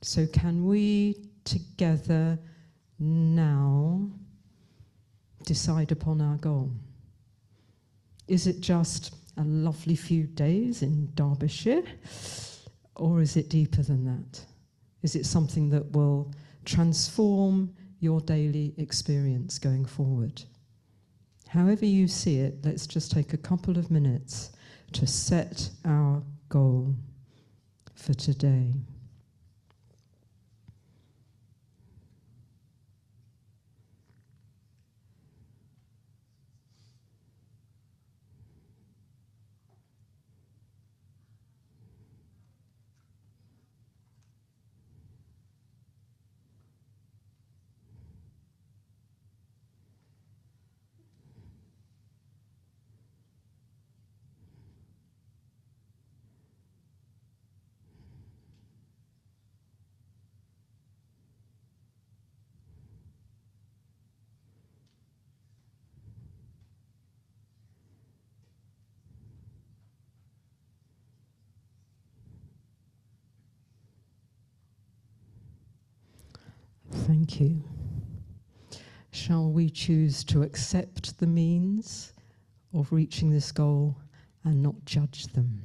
So can we together now decide upon our goal? Is it just a lovely few days in Derbyshire, or is it deeper than that? Is it something that will transform your daily experience going forward? However you see it, let's just take a couple of minutes to set our goal for today. Thank you. Shall we choose to accept the means of reaching this goal and not judge them?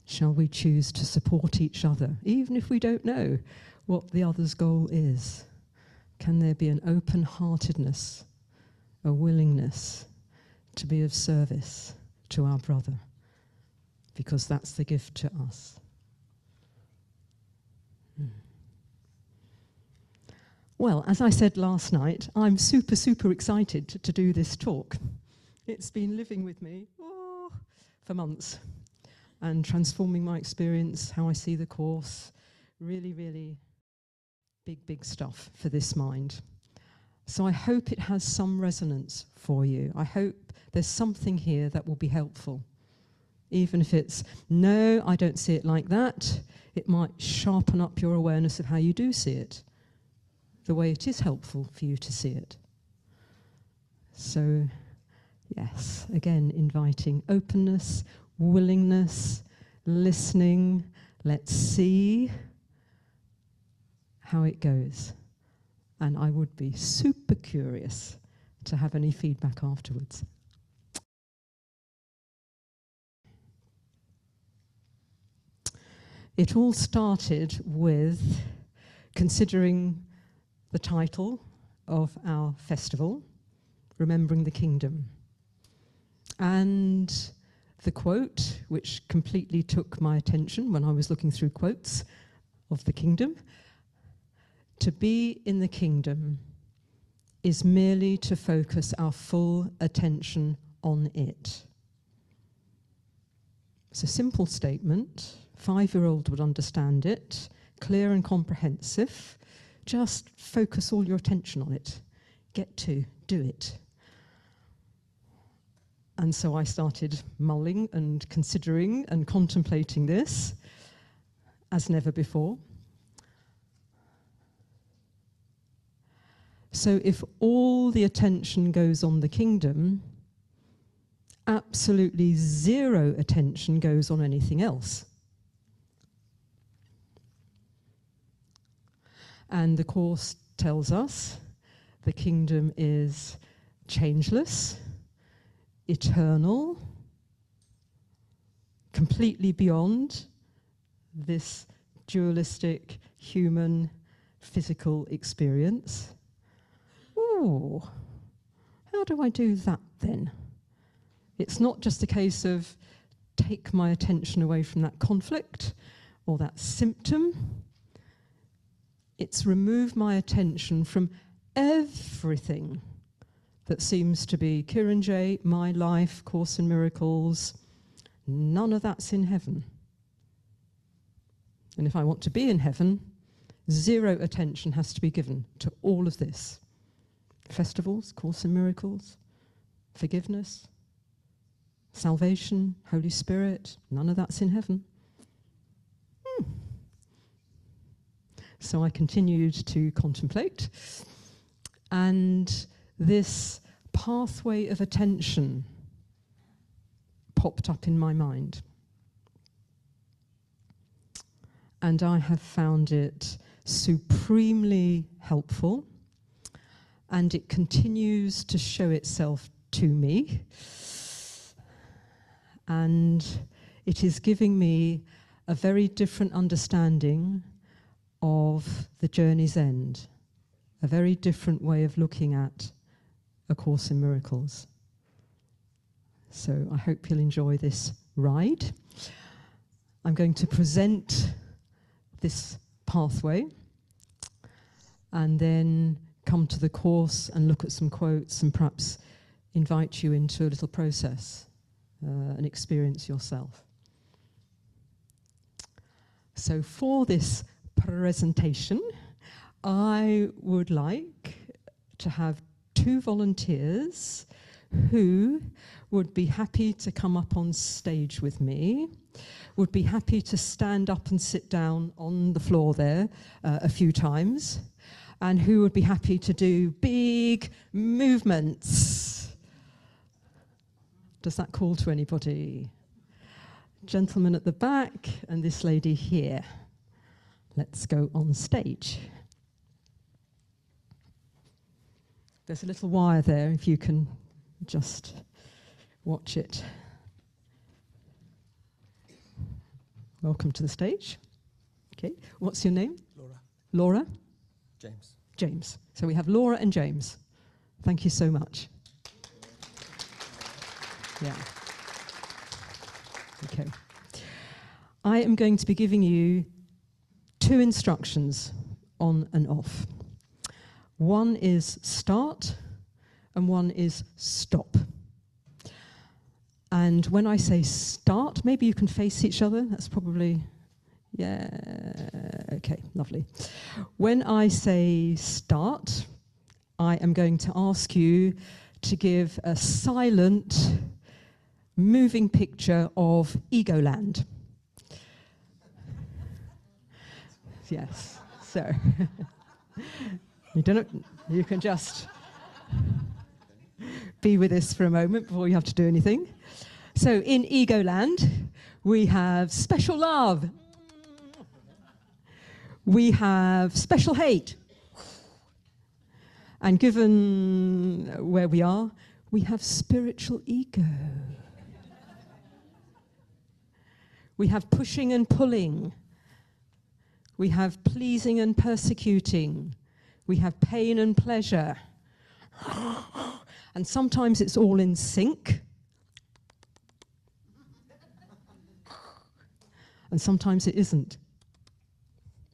Shall we choose to support each other, even if we don't know what the other's goal is? Can there be an open-heartedness, a willingness to be of service to our brother? Because that's the gift to us. Well, as I said last night, I'm super, super excited to do this talk. It's been living with me for months and transforming my experience, how I see the course. Really, really big, big stuff for this mind. So I hope it has some resonance for you. I hope there's something here that will be helpful. Even if it's, no, I don't see it like that, it might sharpen up your awareness of how you do see it, the way it is helpful for you to see it. So, yes, again, inviting openness, willingness, listening. Let's see how it goes. And I would be super curious to have any feedback afterwards. It all started with considering the title of our festival, Remembering the Kingdom. And the quote, which completely took my attention when I was looking through quotes of the kingdom, to be in the kingdom is merely to focus our full attention on it. It's a simple statement. 5-year-old would understand it, clear and comprehensive. Just focus all your attention on it. Get to, do it. And so I started mulling and considering and contemplating this as never before. So if all the attention goes on the kingdom, absolutely zero attention goes on anything else. And the Course tells us the kingdom is changeless, eternal, completely beyond this dualistic human physical experience. Ooh, how do I do that then? It's not just a case of take my attention away from that conflict or that symptom. It's remove my attention from everything that seems to be kironJ, my life, Course in Miracles. None of that's in heaven. And if I want to be in heaven, zero attention has to be given to all of this. Festivals, Course in Miracles, forgiveness, salvation, Holy Spirit, none of that's in heaven. So I continued to contemplate, and this pathway of attention popped up in my mind. and I have found it supremely helpful, and it continues to show itself to me, and it is giving me a very different understanding of the journey's end, a very different way of looking at A Course in Miracles. So I hope you'll enjoy this ride. I'm going to present this pathway and then come to the course and look at some quotes and perhaps invite you into a little process and experience yourself. So for this presentation, I would like to have 2 volunteers who would be happy to come up on stage with me, would be happy to stand up and sit down on the floor there a few times, and who would be happy to do big movements. Does that call to anybody? Gentleman at the back and this lady here. Let's go on stage. There's a little wire there, if you can just watch it. Welcome to the stage. Okay, what's your name? Laura. Laura? James. James. So we have Laura and James. Thank you so much. Yeah. Okay. I am going to be giving you 2 instructions on and off. One is start and one is stop. And when I say start, maybe you can face each other. That's probably, yeah, okay, lovely. When I say start, I am going to ask you to give a silent, moving picture of ego land. Yes, so you can just be with us for a moment before you have to do anything. So in ego land, we have special love. We have special hate. And given where we are, we have spiritual ego. We have pushing and pulling. We have pleasing and persecuting. We have pain and pleasure. And sometimes it's all in sync. And sometimes it isn't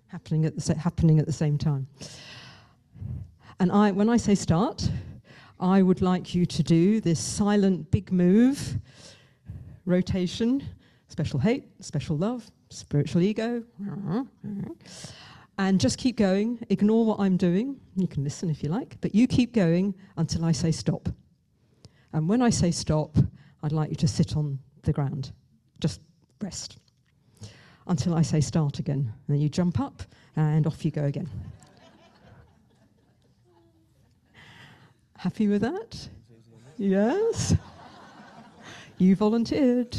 happening at the same time. And when I say start, I would like you to do this silent big move, rotation, special hate, special love, spiritual ego, and just keep going. Ignore what I'm doing. You can listen if you like, but you keep going until I say stop. And when I say stop, I'd like you to sit on the ground. Just rest until I say start again. And then you jump up and off you go again. Happy with that? Yes? You volunteered.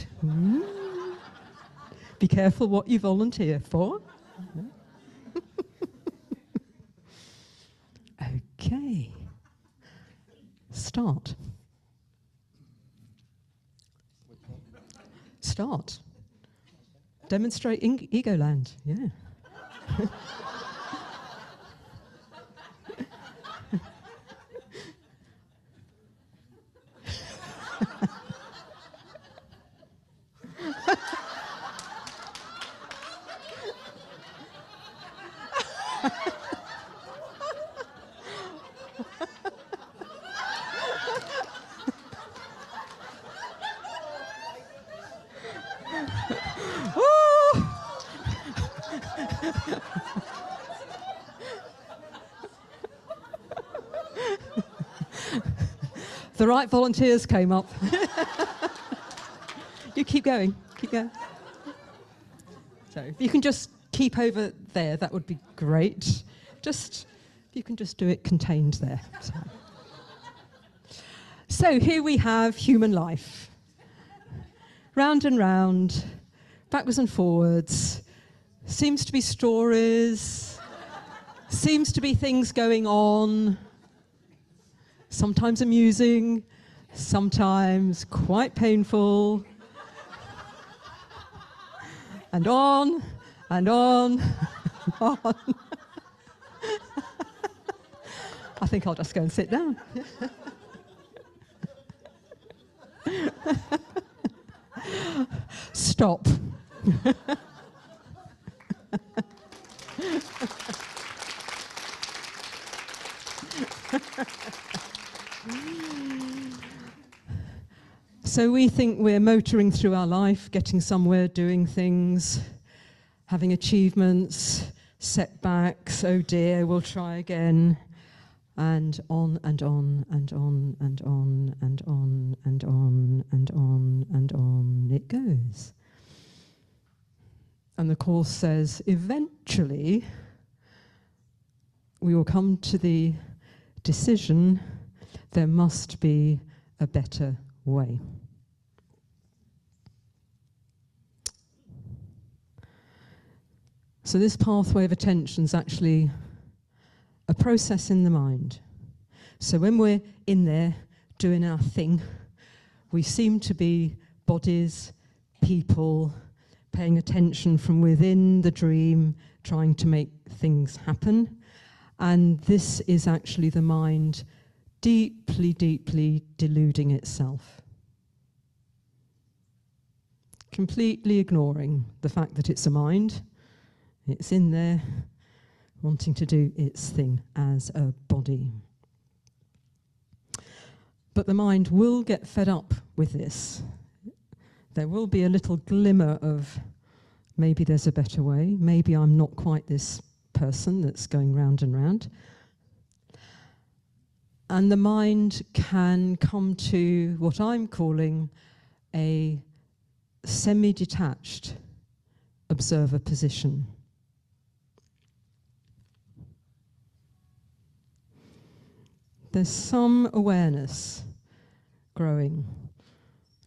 Be careful what you volunteer for. Okay. Start. Start. Demonstrate ego land. Yeah. The right volunteers came up. You keep going, keep going. So if you can just keep over there, that would be great. Just, if you can just do it contained there. So here we have human life. Round and round, backwards and forwards, Seems to be stories, seems to be things going on, sometimes amusing, sometimes quite painful, and on, and on, and on. I think I'll just go and sit down. Stop. So we think we're motoring through our life, getting somewhere, doing things, having achievements, setbacks, oh dear, we'll try again, and on and on and on and on and on and on and on and on it goes. And the Course says, eventually, we will come to the decision there must be a better way. So this pathway of attention is actually a process in the mind. So when we're in there doing our thing, we seem to be bodies, people, paying attention from within the dream, trying to make things happen. And this is actually the mind deeply, deeply deluding itself. Completely ignoring the fact that it's a mind. It's in there, wanting to do its thing as a body. But the mind will get fed up with this. There will be a little glimmer of maybe there's a better way, maybe I'm not quite this person that's going round and round. And the mind can come to what I'm calling a semi-detached observer position. There's some awareness growing.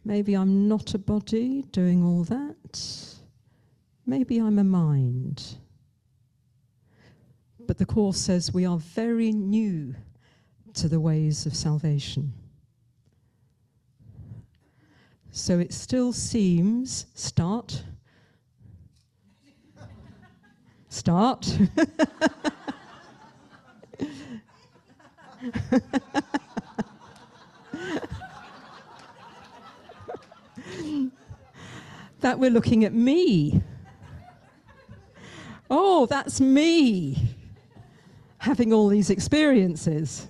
Maybe I'm not a body doing all that. Maybe I'm a mind. But the Course says we are very new to the ways of salvation. So it still seems, start. That we're looking at me. Oh, that's me having all these experiences.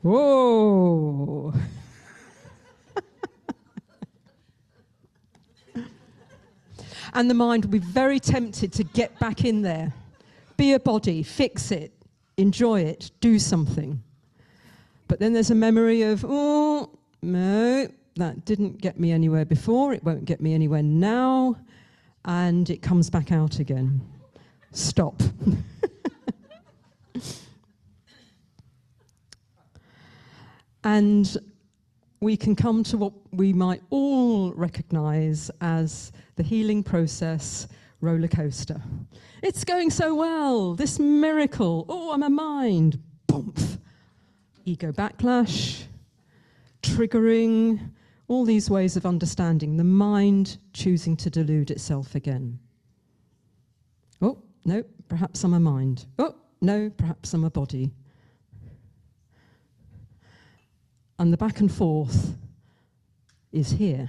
Whoa. And the mind will be very tempted to get back in there, be a body, fix it, enjoy it, do something. But then there's a memory of, oh, no, that didn't get me anywhere before, it won't get me anywhere now, and it comes back out again. Stop. And we can come to what we might all recognize as the healing process roller coaster. It's going so well, this miracle. Oh, I'm a mind. Boomf. Ego backlash, triggering, all these ways of understanding. The mind choosing to delude itself again. Oh, no, perhaps I'm a mind. Oh, no, perhaps I'm a body. And the back and forth is here.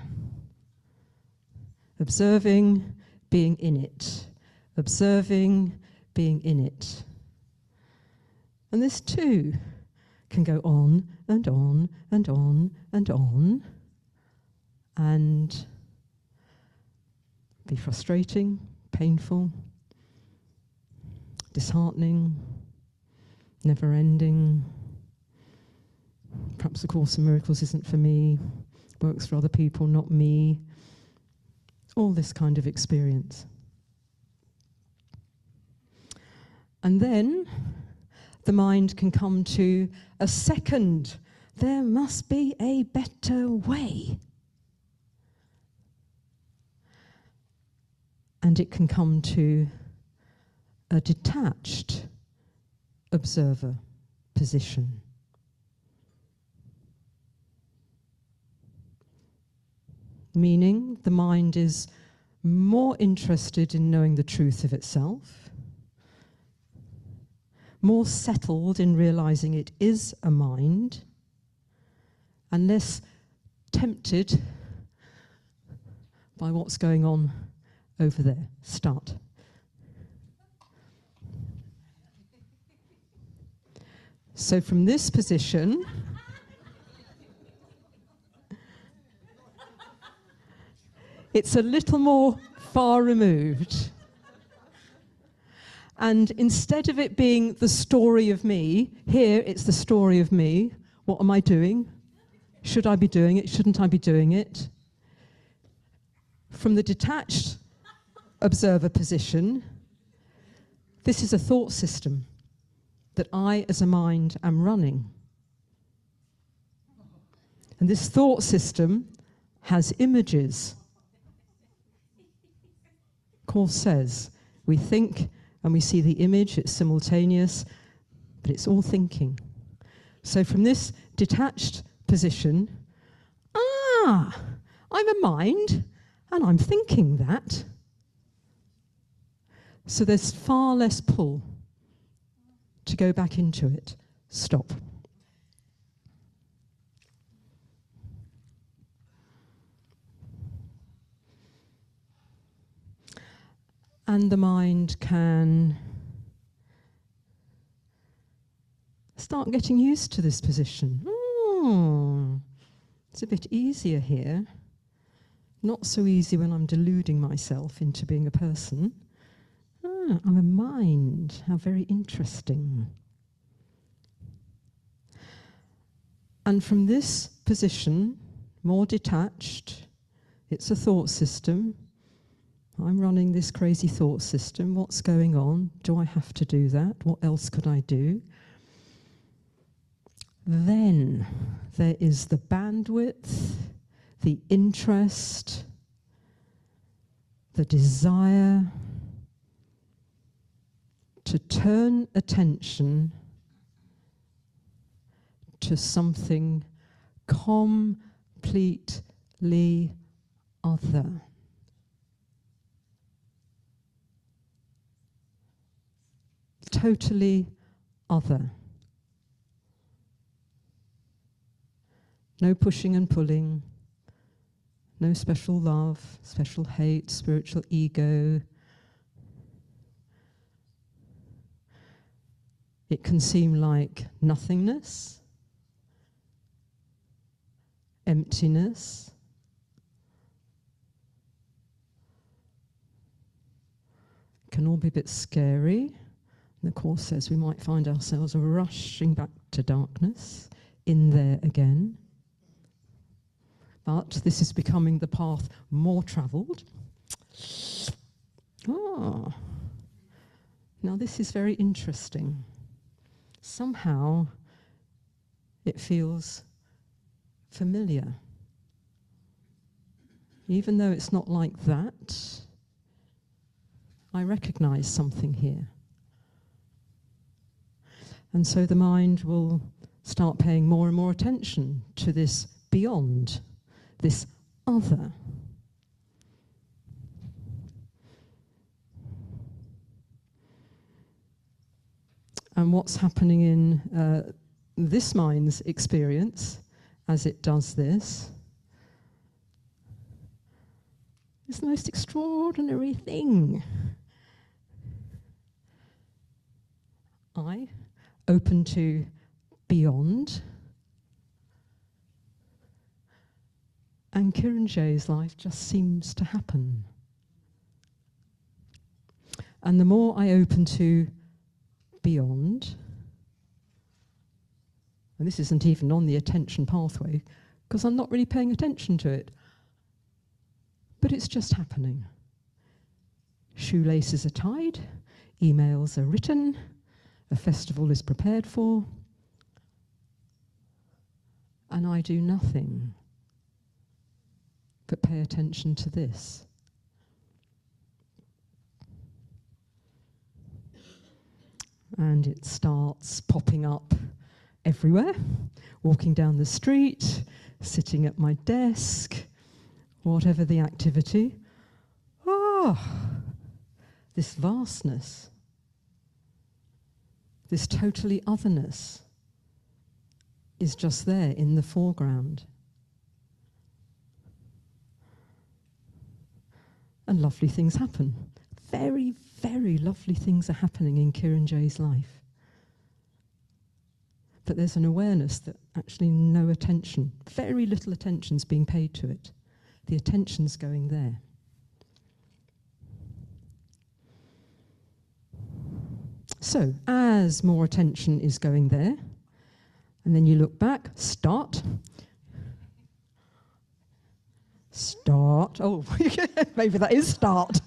Observing, being in it. Observing, being in it. And this too can go on and on and on and on and be frustrating, painful, disheartening, never-ending. Perhaps the Course in Miracles isn't for me, works for other people, not me. All this kind of experience. And then the mind can come to a second, there must be a better way. and it can come to a detached observer position. Meaning the mind is more interested in knowing the truth of itself, more settled in realizing it is a mind, and less tempted by what's going on over there. Start. So from this position, it's a little more far removed. And instead of it being the story of me, here it's the story of me. What am I doing? Should I be doing it? Shouldn't I be doing it? From the detached observer position, this is a thought system that I, as a mind, am running. And this thought system has images. Course says we think and we see the image, it's simultaneous, but it's all thinking. So from this detached position, I'm a mind and I'm thinking that. So there's far less pull to go back into it. Stop. And the mind can start getting used to this position. It's a bit easier here. Not so easy when I'm deluding myself into being a person. I'm a mind. How very interesting. And from this position, more detached, it's a thought system. I'm running this crazy thought system. What's going on? Do I have to do that? What else could I do? Then there is the bandwidth, the interest, the desire to turn attention to something completely other. Totally other. No pushing and pulling, no special love, special hate, spiritual ego. It can seem like nothingness, emptiness, can all be a bit scary. And the Course says we might find ourselves rushing back to darkness, in there again. But this is becoming the path more travelled. Now this is very interesting. Somehow it feels familiar. Even though it's not like that, I recognise something here. And so the mind will start paying more and more attention to this beyond, this other. And what's happening in this mind's experience as it does this is the most extraordinary thing. I open to beyond, and kironJ's life just seems to happen. And the more I open to beyond, and this isn't even on the attention pathway, because I'm not really paying attention to it, but it's just happening. Shoelaces are tied, emails are written, a festival is prepared for, and I do nothing but pay attention to this. And it starts popping up everywhere, walking down the street, sitting at my desk, whatever the activity. Oh, this vastness, this totally otherness is just there in the foreground. And lovely things happen. Very, very lovely things are happening in kironJ's life. But there's an awareness that actually no attention, very little attention's being paid to it. The attention's going there. So, as more attention is going there, and then you look back, start. Start. Oh, maybe that is start.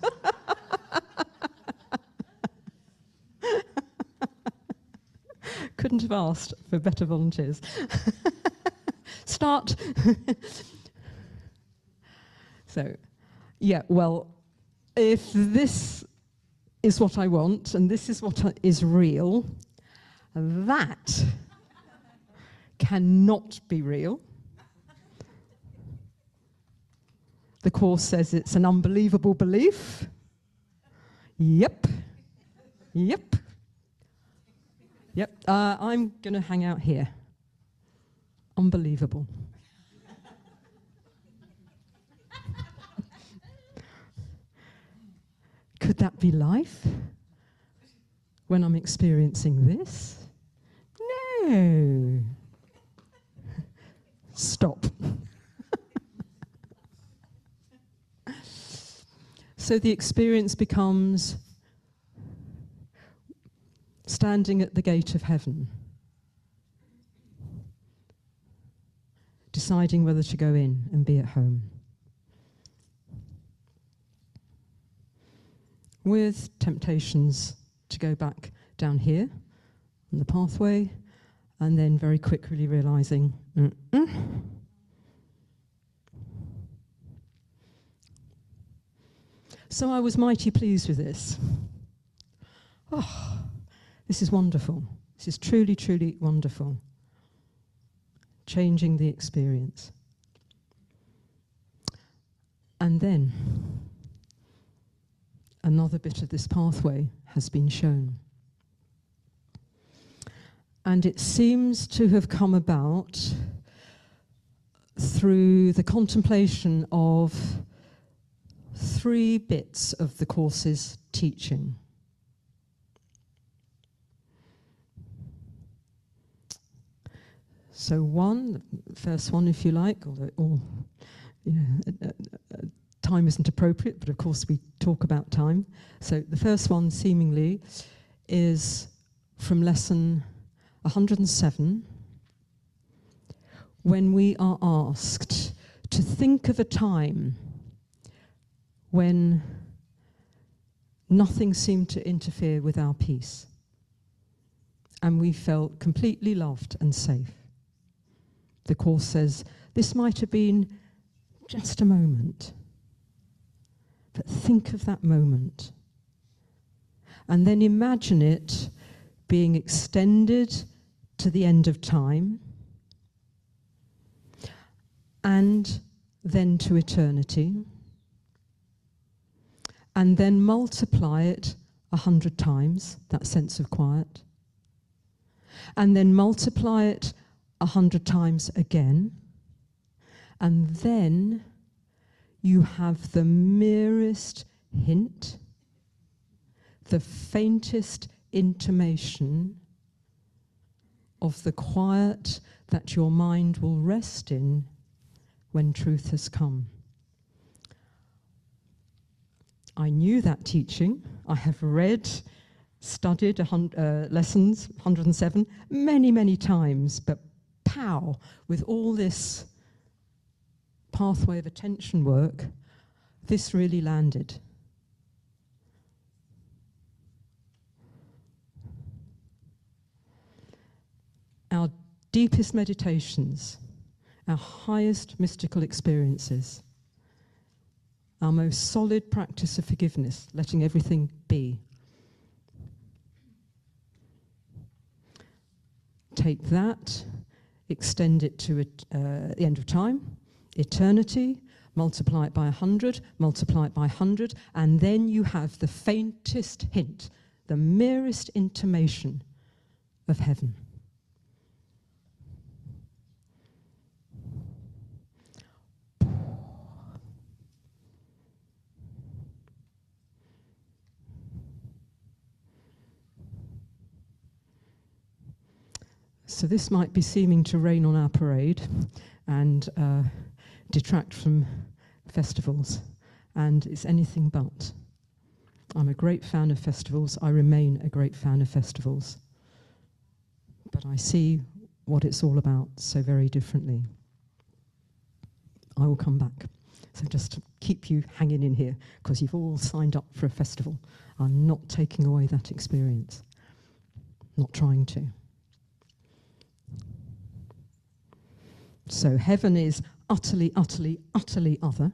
Couldn't have asked for better volunteers. Start. So, yeah, well, if this is what I want and this is what is real, that cannot be real. The Course says it's an unbelievable belief. Yep. Yep. Yep. I'm going to hang out here. Unbelievable. Could that be life when I'm experiencing this? No. Stop. So the experience becomes standing at the gate of heaven, deciding whether to go in and be at home, with temptations to go back down here on the pathway, and then very quickly realizing, So I was mighty pleased with this. Oh, this is wonderful. This is truly, truly wonderful. Changing the experience. And then another bit of this pathway has been shown. And it seems to have come about through the contemplation of 3 bits of the Course's teaching. So the first one, if you like, although time isn't appropriate, but of course we talk about time. So the first one, seemingly, is from lesson 107, when we are asked to think of a time when nothing seemed to interfere with our peace, and we felt completely loved and safe. The Course says this might have been just a moment, but think of that moment, and then imagine it being extended to the end of time, and then to eternity, and then multiply it 100 times, that sense of quiet, and then multiply it 100 times again, and then you have the merest hint, the faintest intimation of the quiet that your mind will rest in when truth has come. I knew that teaching. I have read, studied lessons 107 many, many times, but pow, with all this pathway of attention work, this really landed. Our deepest meditations, our highest mystical experiences, our most solid practice of forgiveness, letting everything be, take that, extend it to the end of time, eternity, multiply it by 100, multiply it by 100, and then you have the faintest hint, the merest intimation of heaven. So this might be seeming to rain on our parade and detract from festivals, and it's anything but. I'm a great fan of festivals. I remain a great fan of festivals. But I see what it's all about so very differently. I will come back. So just to keep you hanging in here, because you've all signed up for a festival. I'm not taking away that experience. Not trying to. So heaven is utterly, utterly, utterly other.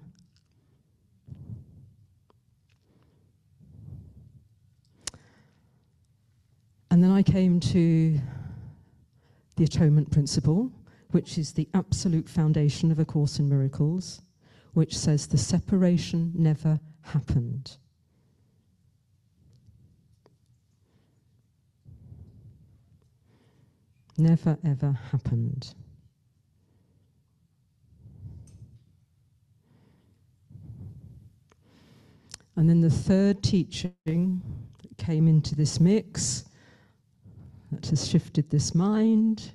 And then I came to the atonement principle, which is the absolute foundation of A Course in Miracles, which says the separation never happened. Never, ever happened. And then the third teaching that came into this mix, that has shifted this mind,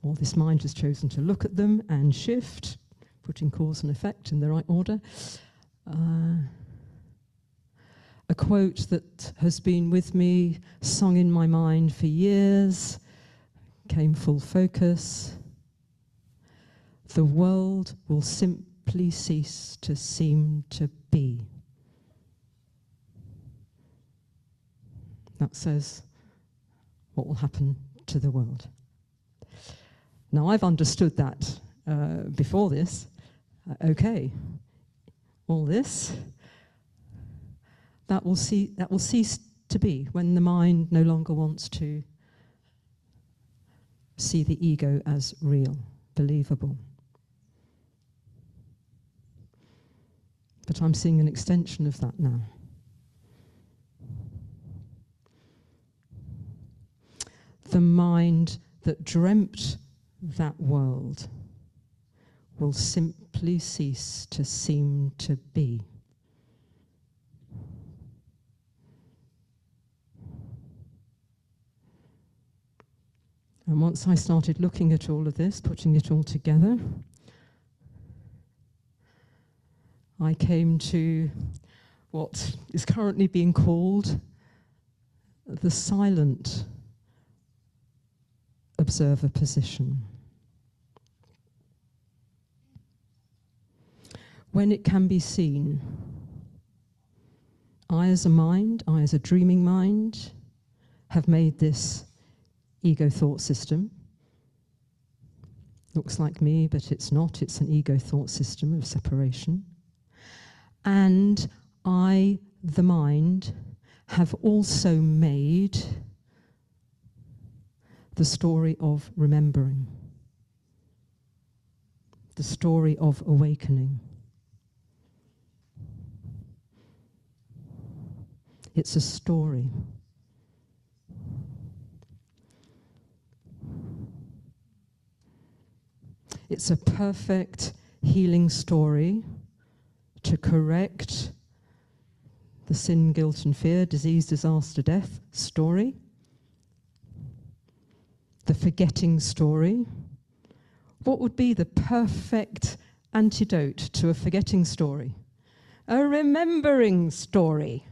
or this mind has chosen to look at them and shift, putting cause and effect in the right order. A quote that has been with me, sung in my mind for years, came full focus. The world will simply cease to seem to be. That says what will happen to the world. Now, I've understood that before this. Okay, all this, that will cease to be when the mind no longer wants to see the ego as real, believable. But I'm seeing an extension of that now. The mind that dreamt that world will simply cease to seem to be. And once I started looking at all of this, putting it all together, I came to what is currently being called the silent observer position. When it can be seen, I as a mind, I as a dreaming mind, have made this ego thought system. Looks like me, but it's not. It's an ego thought system of separation. And I, the mind, have also made the story of remembering, the story of awakening. It's a story. It's a perfect healing story to correct the sin, guilt and fear, disease, disaster, death story. The forgetting story. What would be the perfect antidote to a forgetting story? A remembering story.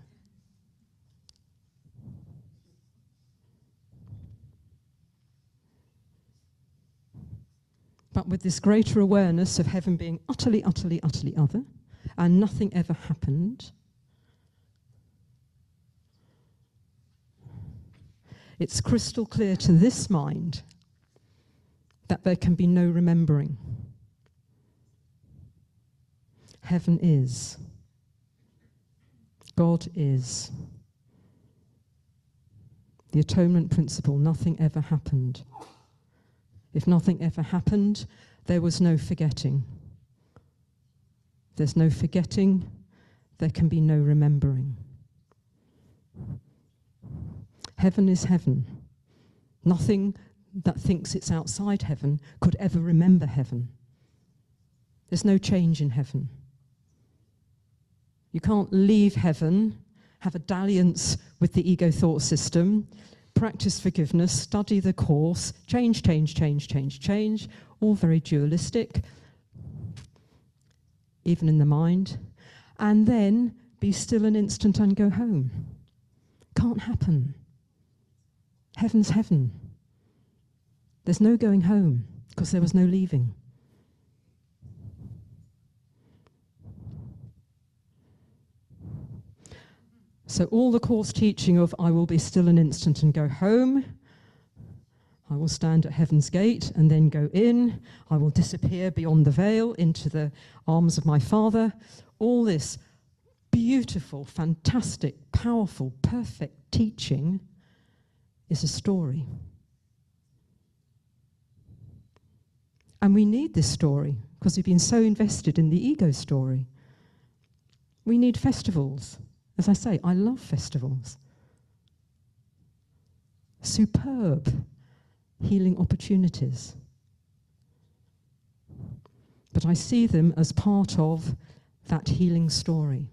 But with this greater awareness of heaven being utterly, utterly, utterly other, and nothing ever happened, it's crystal clear to this mind that there can be no remembering. Heaven is. God is. The atonement principle, nothing ever happened. If nothing ever happened, there was no forgetting. There's no forgetting, there can be no remembering. Heaven is heaven. Nothing that thinks it's outside heaven could ever remember heaven. There's no change in heaven. You can't leave heaven, have a dalliance with the ego thought system, practice forgiveness, study the course, change, all very dualistic, even in the mind, and then be still an instant and go home. Can't happen. Heaven's heaven. There's no going home because there was no leaving. So all the course teaching of I will be still an instant and go home, I will stand at heaven's gate and then go in, I will disappear beyond the veil into the arms of my Father, all this beautiful, fantastic, powerful, perfect teaching is a story. And we need this story because we've been so invested in the ego story. We need festivals. As I say, I love festivals. Superb healing opportunities. But I see them as part of that healing story.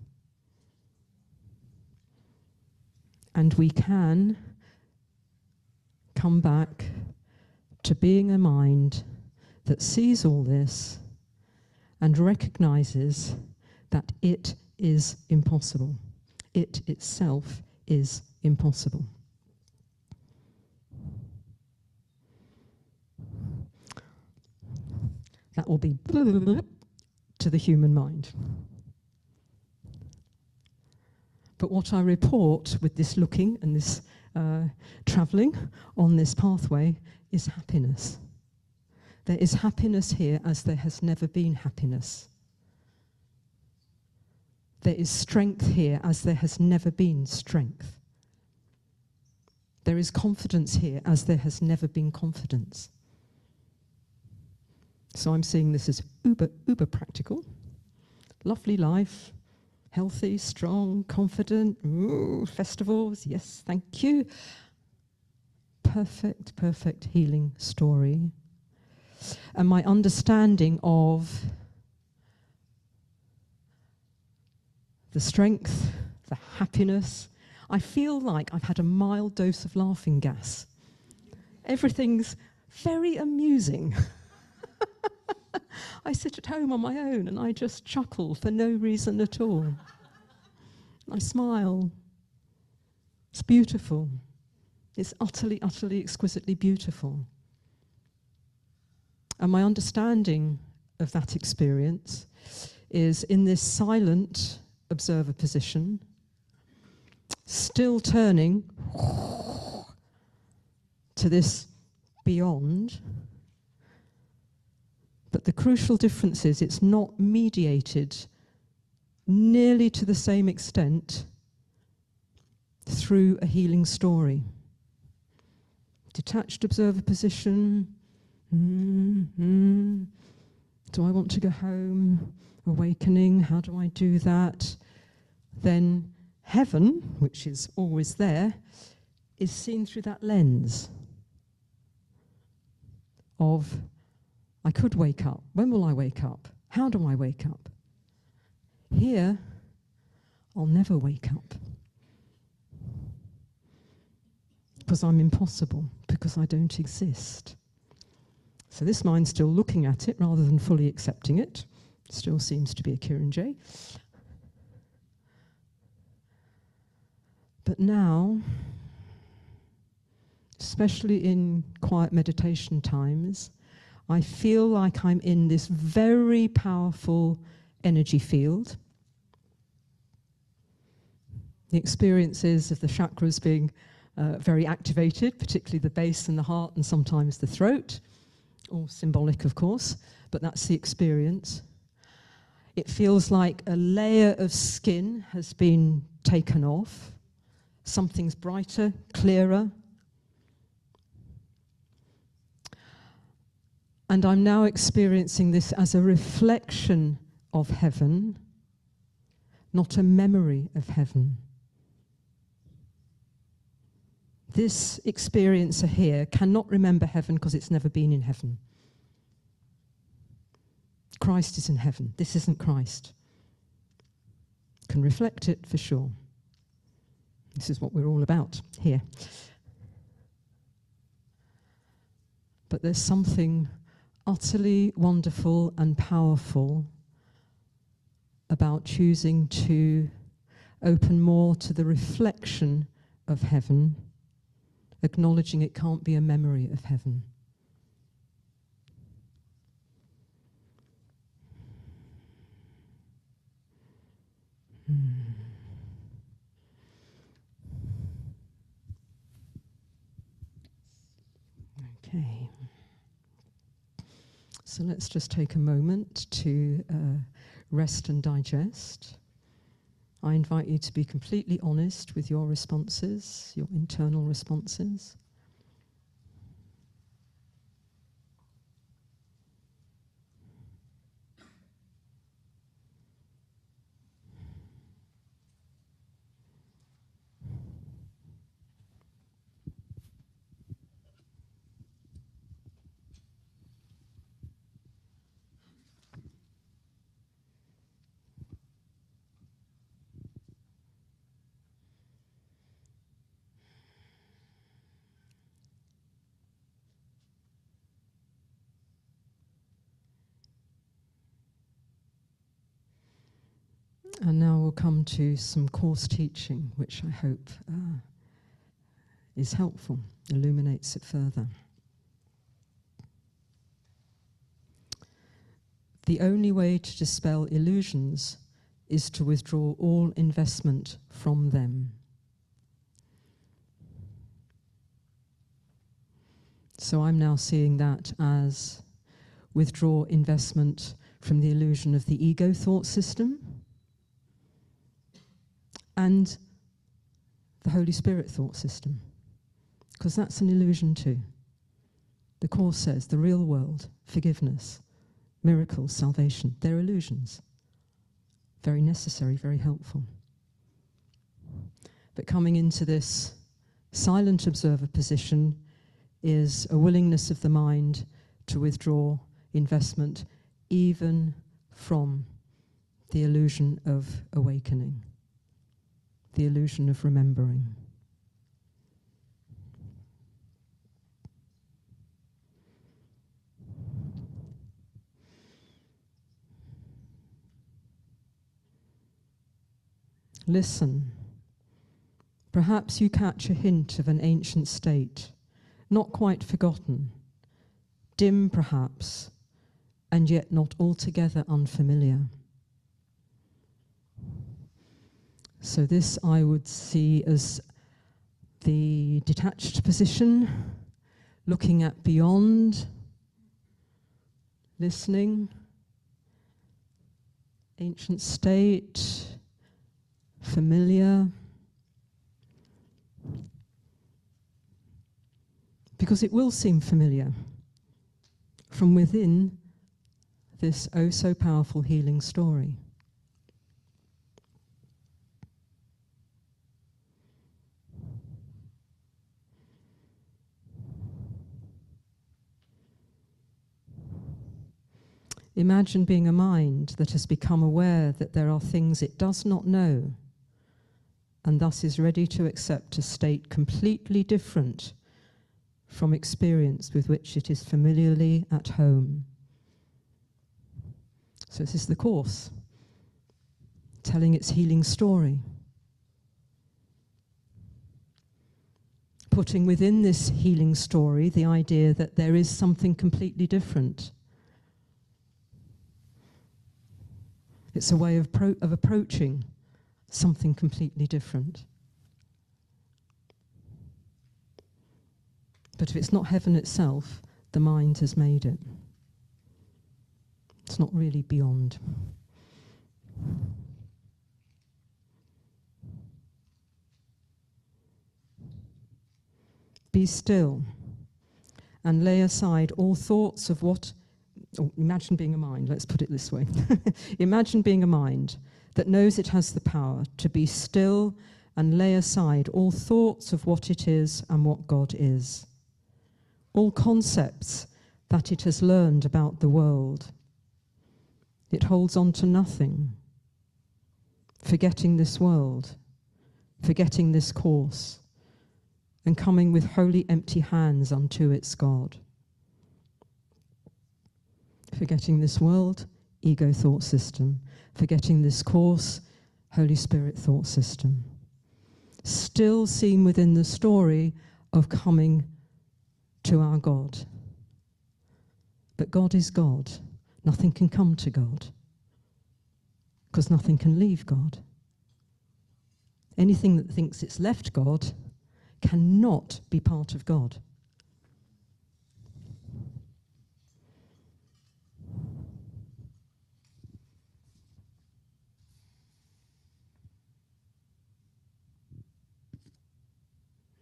And we can come back to being a mind that sees all this and recognizes that it is impossible. It itself is impossible. That will be to the human mind. But what I report with this looking and this travelling on this pathway is happiness. There is happiness here as there has never been happiness. There is strength here as there has never been strength. There is confidence here as there has never been confidence. So I'm seeing this as uber practical. Lovely life, healthy, strong, confident. Ooh, festivals, yes, thank you. Perfect healing story. And my understanding of the strength, the happiness. I feel like I've had a mild dose of laughing gas. Everything's very amusing. I sit at home on my own and I just chuckle for no reason at all. I smile. It's beautiful. It's utterly, exquisitely beautiful. And my understanding of that experience is in this silent observer position, still turning to this beyond. But the crucial difference is it's not mediated nearly to the same extent through a healing story. Detached observer position. Do I want to go home? Awakening, how do I do that? Then heaven, which is always there, is seen through that lens of, I could wake up. When will I wake up? How do I wake up? Here, I'll never wake up. Because I'm impossible, because I don't exist. So this mind's still looking at it rather than fully accepting it. Still seems to be a kironJ. But now, especially in quiet meditation times, I feel like I'm in this very powerful energy field. The experiences of the chakras being very activated, particularly the base and the heart and sometimes the throat, all symbolic of course, but that's the experience. It feels like a layer of skin has been taken off. Something's brighter, clearer. And I'm now experiencing this as a reflection of heaven, not a memory of heaven. This experiencer here cannot remember heaven because it's never been in heaven. Christ is in heaven. This isn't Christ. Can reflect it for sure. This is what we're all about here. But there's something utterly wonderful and powerful about choosing to open more to the reflection of heaven, acknowledging it can't be a memory of heaven. Okay. So let's just take a moment to rest and digest. I invite you to be completely honest with your responses, your internal responses. And now we'll come to some course teaching, which I hope is helpful, illuminates it further. The only way to dispel illusions is to withdraw all investment from them. So I'm now seeing that as withdraw investment from the illusion of the ego thought system and the Holy Spirit thought system, because that's an illusion too. The Course says the real world, forgiveness, miracles, salvation, they're illusions. Very necessary, very helpful. But coming into this silent observer position is a willingness of the mind to withdraw investment even from the illusion of awakening, the illusion of remembering. Listen. Perhaps you catch a hint of an ancient state, not quite forgotten, dim perhaps, and yet not altogether unfamiliar. So this I would see as the detached position, looking at beyond, listening, ancient state, familiar, because it will seem familiar from within this oh so powerful healing story. Imagine being a mind that has become aware that there are things it does not know, and thus is ready to accept a state completely different from experience with which it is familiarly at home. So this is the Course, telling its healing story. Putting within this healing story the idea that there is something completely different. It's a way of approaching something completely different. But if it's not heaven itself, the mind has made it. It's not really beyond. Be still and lay aside all thoughts of what or imagine being a mind, let's put it this way. Imagine being a mind that knows it has the power to be still and lay aside all thoughts of what it is and what God is, all concepts that it has learned about the world. It holds on to nothing, forgetting this world, forgetting this course, and coming with wholly empty hands unto its God. Forgetting this world, ego thought system. Forgetting this course, Holy Spirit thought system. Still seen within the story of coming to our God. But God is God. Nothing can come to God, because nothing can leave God. Anything that thinks it's left God cannot be part of God.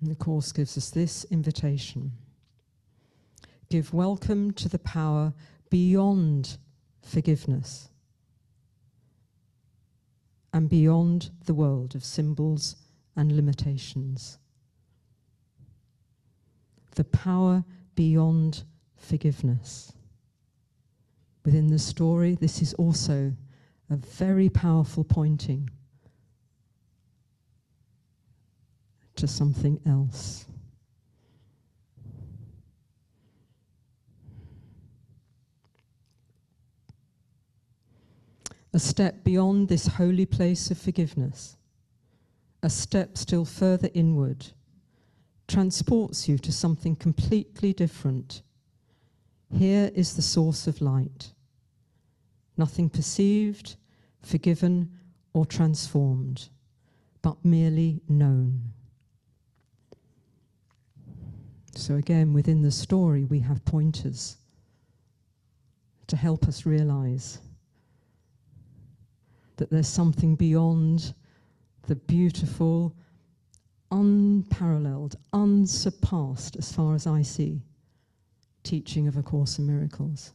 And the Course gives us this invitation. Give welcome to the power beyond forgiveness and beyond the world of symbols and limitations. The power beyond forgiveness. Within the story, this is also a very powerful pointing to something else. A step beyond this holy place of forgiveness, a step still further inward, transports you to something completely different. Here is the source of light. Nothing perceived, forgiven, or transformed, but merely known. So again, within the story, we have pointers to help us realize that there's something beyond the beautiful, unparalleled, unsurpassed, as far as I see, teaching of A Course in Miracles.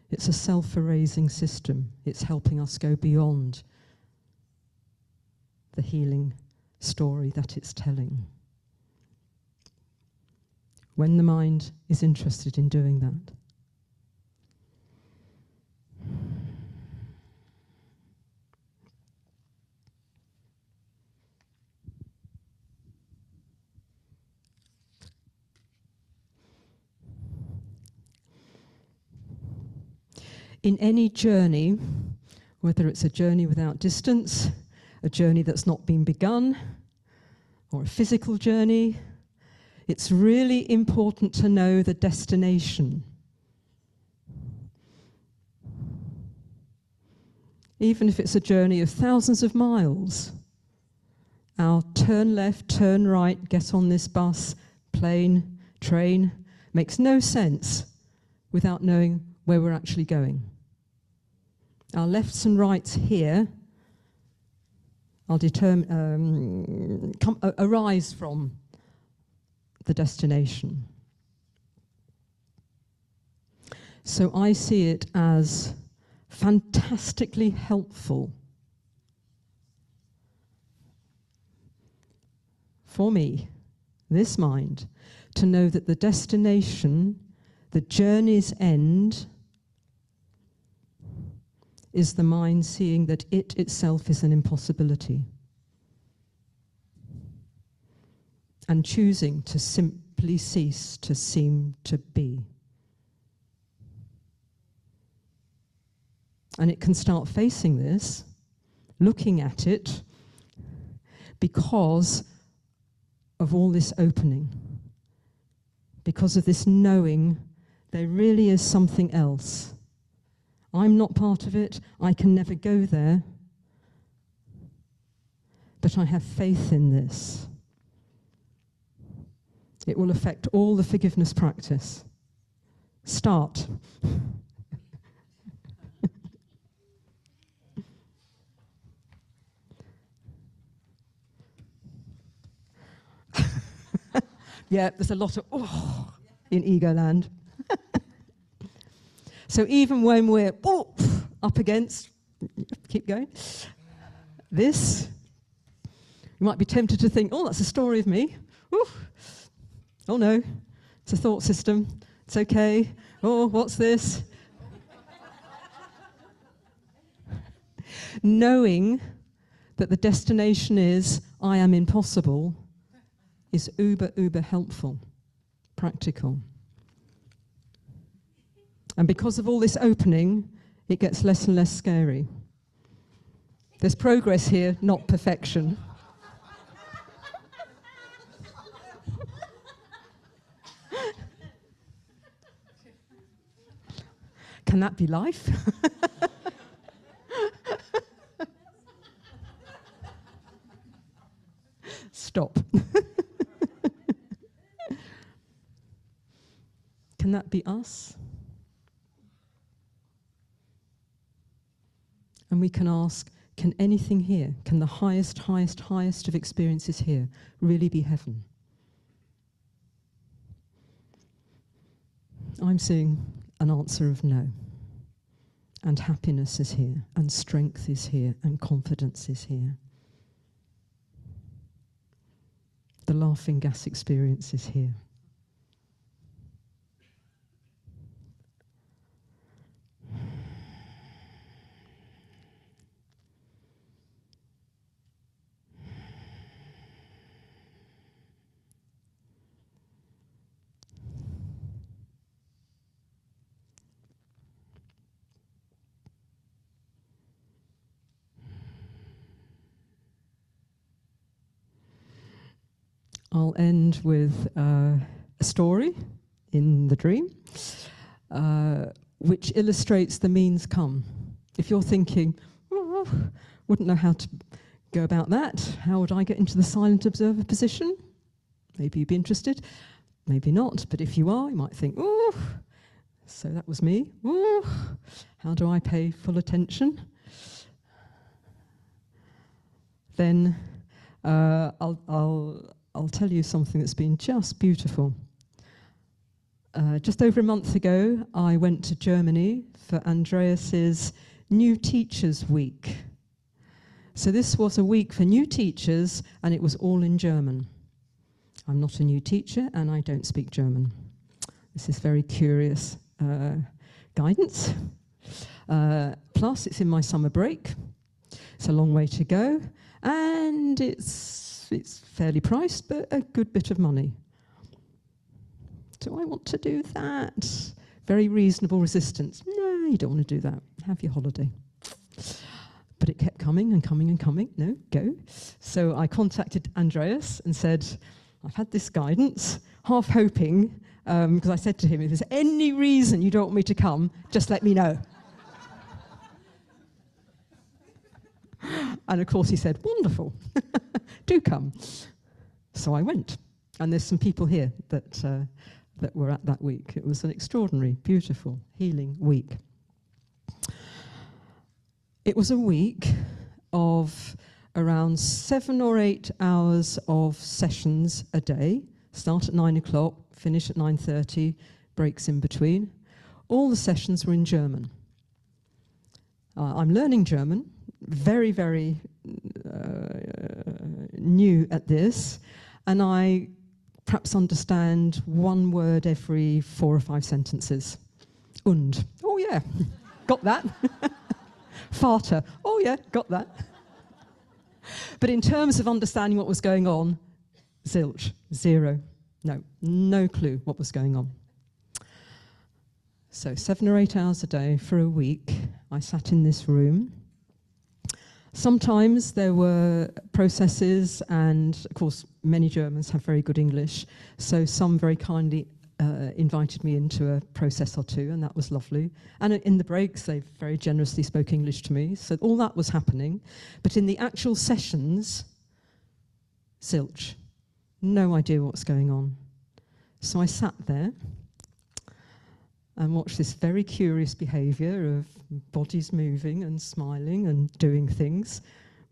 It's a self-erasing system. It's helping us go beyond the healing story that it's telling. When the mind is interested in doing that. In any journey, whether it's a journey without distance, a journey that's not been begun, or a physical journey, it's really important to know the destination. Even if it's a journey of thousands of miles, our turn left, turn right, get on this bus, plane, train, makes no sense without knowing where we're actually going. Our lefts and rights here arise from the destination. So I see it as fantastically helpful for me, this mind, to know that the destination, the journey's end, is the mind seeing that it itself is an impossibility and choosing to simply cease to seem to be. And it can start facing this, looking at it, because of all this opening, because of this knowing there really is something else. I'm not part of it, I can never go there, but I have faith in this. It will affect all the forgiveness practice. Start. Yeah, there's a lot of oh in ego land. So even when we're up against, keep going, this, you might be tempted to think, oh, that's a story of me. Ooh. Oh no, it's a thought system. It's okay. Oh, what's this? Knowing that the destination is I am impossible is uber, uber helpful, practical. And because of all this opening, it gets less and less scary. There's progress here, not perfection. Can that be life? Stop. Can that be us? And we can ask, can anything here, can the highest, highest, highest of experiences here really be heaven? I'm seeing an answer of no. And happiness is here, and strength is here, and confidence is here. The laughing gas experience is here. I'll end with a story in the dream, which illustrates the means come. If you're thinking, oh, wouldn't know how to go about that, how would I get into the silent observer position? Maybe you'd be interested, maybe not, but if you are, you might think, oh, so that was me. Oh, how do I pay full attention? Then I'll tell you something that's been just beautiful. Just over a month ago, I went to Germany for Andreas's New Teachers Week. So this was a week for new teachers, and it was all in German. I'm not a new teacher, and I don't speak German. This is very curious guidance. Plus, it's in my summer break. It's a long way to go, and it's fairly priced, but a good bit of money. Do I want to do that? Very reasonable resistance. No, you don't want to do that. Have your holiday. But it kept coming and coming and coming. No, go. So I contacted Andreas and said, I've had this guidance, half hoping, because I said to him, if there's any reason you don't want me to come, just let me know. And of course he said, wonderful, do come. So I went. And there's some people here that were at that week. It was an extraordinary, beautiful, healing week. It was a week of around 7 or 8 hours of sessions a day. Start at 9 o'clock, finish at 9:30, breaks in between. All the sessions were in German. I'm learning German, very, very new at this, and I perhaps understand one word every 4 or 5 sentences. Und. Oh yeah, got that. Vater. Oh yeah, got that. But in terms of understanding what was going on, zilch, zero. No clue what was going on. So 7 or 8 hours a day for a week, I sat in this room. Sometimes there were processes, and of course many Germans have very good English, so some very kindly invited me into a process or two, and that was lovely. And in the breaks they very generously spoke English to me, so all that was happening. But in the actual sessions, zilch, no idea what's going on. So I sat there and watched this very curious behaviour of bodies moving and smiling and doing things.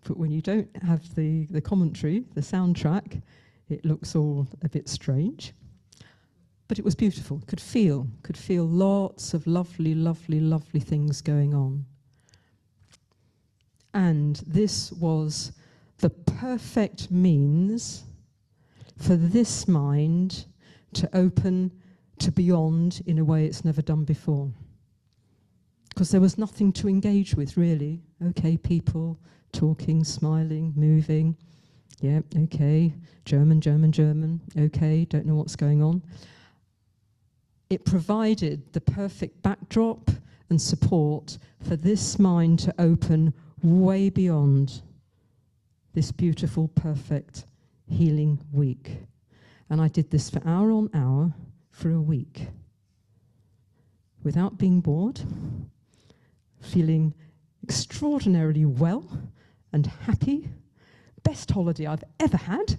But when you don't have the commentary, the soundtrack, It looks all a bit strange, but it was beautiful. Could feel lots of lovely, lovely, lovely things going on. And this was the perfect means for this mind to open to beyond in a way it's never done before. Because there was nothing to engage with, really. Okay, people talking, smiling, moving. Yeah, okay, German, German, German. Okay, don't know what's going on. It provided the perfect backdrop and support for this mind to open way beyond this beautiful, perfect, healing week. And I did this for hour on hour for a week, without being bored, feeling extraordinarily well and happy. Best holiday I've ever had.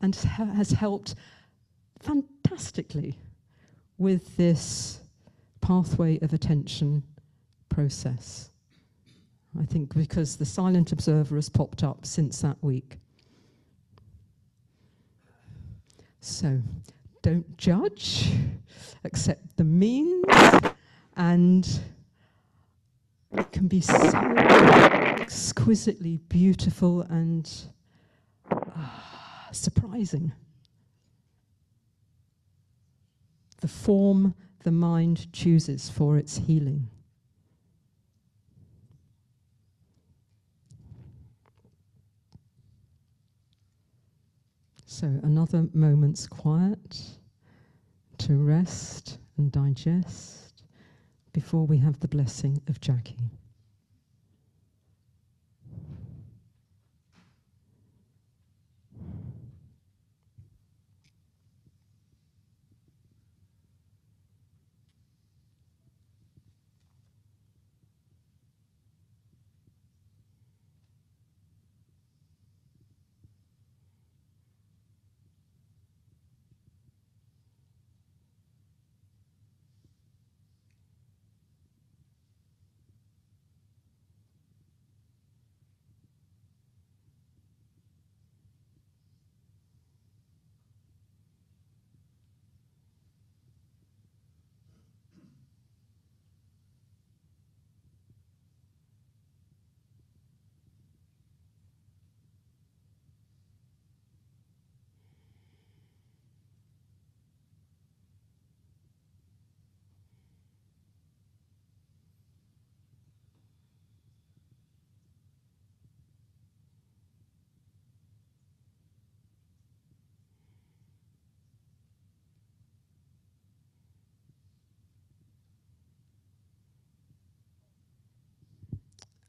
And has helped fantastically with this pathway of attention process. I think because the silent observer has popped up since that week. So, don't judge, accept the means, and it can be so exquisitely beautiful and surprising. The form the mind chooses for its healing. So another moment's quiet to rest and digest before we have the blessing of Jackie.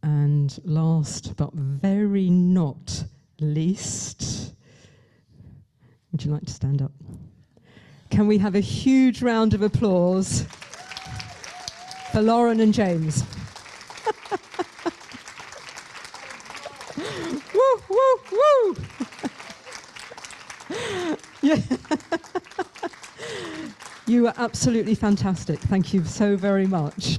And last but very not least, would you like to stand up? Can we have a huge round of applause for Lauren and James? Woo, woo, woo! Yeah. You are absolutely fantastic. Thank you so very much.